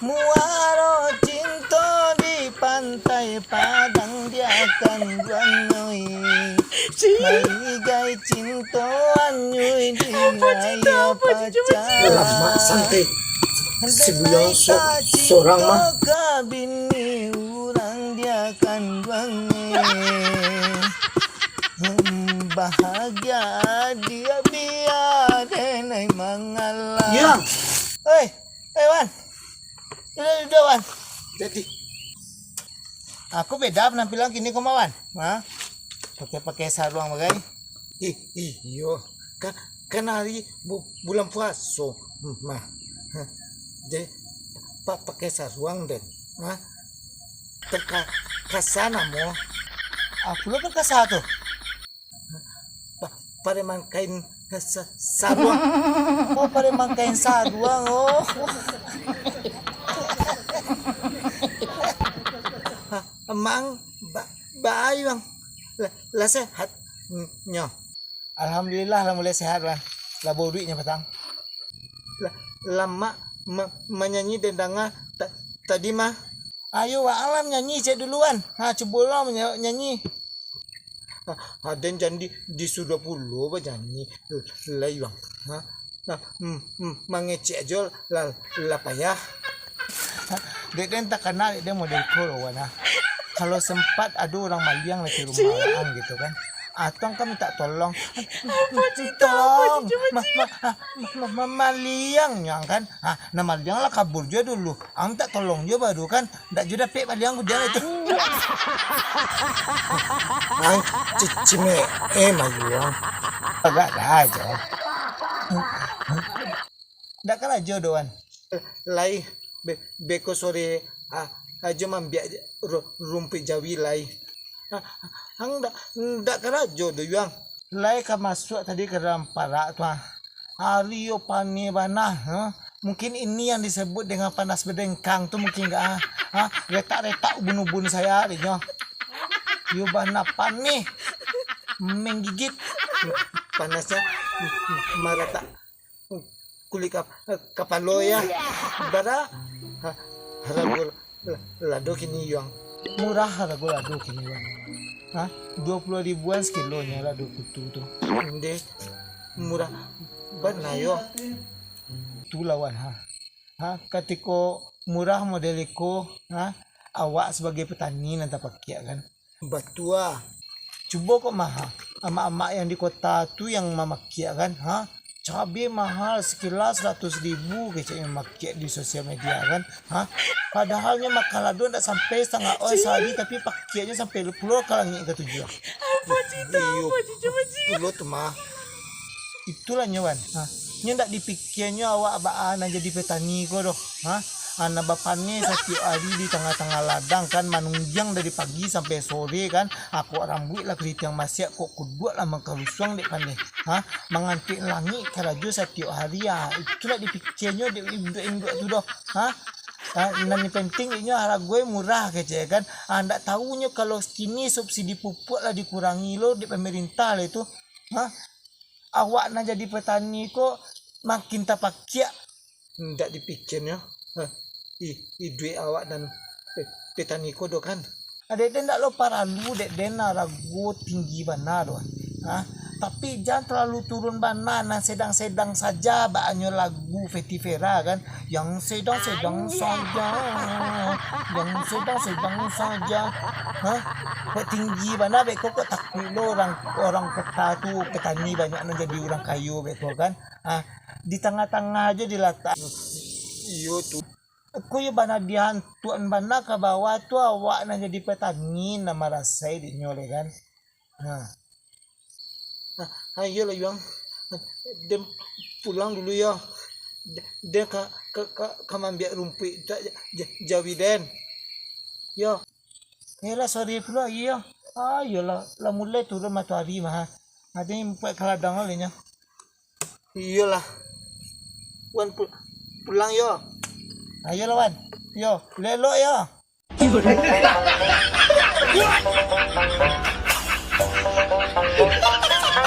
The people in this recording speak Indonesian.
Muaro cinta di pantai Padang dia akan guanyui. Maligai cinta anyui di raya pacaran. Lama santai. Sebelum seorang mah bini orang dia akan guanyui. Bahagia dia biar denai mengalah. ya. Hei Wan. Udah Wan. Jadi Aku beda penampilan kini kau Wan. Pakai sarung bagai. iyo kan hari bulan puasa mah. Jadi pakai sarung dan kasana mo Aku lo kan ke satu. pada mangkain sarung. Oh pada mangkain sarung. Oh. Mang baay bang la sehat nyo. Alhamdulillah lah mulai sehat Wan. Lah bawa duitnya petang. Lama menyanyi dendanga tadi mah. Ayo alam nyanyi cek duluan. Coba lah nyanyi. Ada janji di sudah pulau nyanyi lay bang. Mangecek aja lah payah. Dek tak kenal dia model Wan. Kalau sempat ada orang maliang lagi rumah orang gitu kan. Atong kan minta tolong. Tolong. Maliang yang kan. Nah maliang lah kabur juga dulu. Ang tak tolong juga baru kan. Tak juga pek maliang dia itu. Ang cicime maliang. Agak aja. Tak kan aja doan. Lai beko sore aja mambiak rumpi jawi lai. Hang ndak karajo do yang. Lai ka masuk tadi ke dalam parak tu. Ario pani banah. Mungkin ini yang disebut dengan panas berdengkang tu mungkin enggak. Retak-retak ubun-ubun saya adanya. Yo banah panih. Menggigit. Panasnya marata kulit kapalo ya. Bara haragul lado kini yang Murah harga lado kini Wan. 20 ribuan sekilonya lado kutu tu. inde murah banget yo. Tu lawan Ketika murah modeliko awak sebagai petani nanti pakai kan. Batua Coba kok mahal. Emak-emak yang di kota tu yang memakai kan. Cabai mahal sekilas 100 ribu kecil yang memakai di sosial media kan. Padahalnya makan lado tak sampai setengah sehari tapi pakainya sampai 10 kalangi ke 7. Apa pulau tu mah. Itulah nyawan. Nya tak dipikirnya awak abaan jadi petani ko doh. Anak bapaknya setiap hari di tengah-tengah ladang kan manungjang dari pagi sampai sore kan. Aku rambut lah kerita yang masih kok kuduk lah mengkalusang dek pandai. Mengantik langit kerajo setiap hari ya. Itulah dipikirnya dek induk-induk tu doh. Dan yang penting ini harga gue murah kecil kan. Ndak tahunya kalau kini subsidi pupuk lah dikurangi lo di pemerintah lah itu. Awak nak jadi petani kok makin tak pakai. Ndak dipikirnya. Duit awak dan petani kodo kan. Dek ndak lo paralu dek dena ragu tinggi benar doh. Tapi jangan terlalu turun banan. Sedang-sedang saja baanyo lagu Vetivera kan. Yang sedang-sedang saja. Yang sedang-sedang saja. Kok tinggi benar beko kok takut lo orang kota tu petani banyak nak jadi orang kayu beko kan. Di tengah-tengah aja diletak. Iyo tu. Aku ya bana dihan tuan bana ke bawah tu awak nak jadi petani nama rasai di nyole kan. Ayo lah yang dem pulang dulu ya. Dia ka mambiak rumpi jawi den. Yo. Yalah sorry pula iya. Yalah lah mulai turun matahari mah. Ada yang buat keladang olehnya. Iyalah. Wan pulang yo. Ayo lawan. Yo, lelok yo.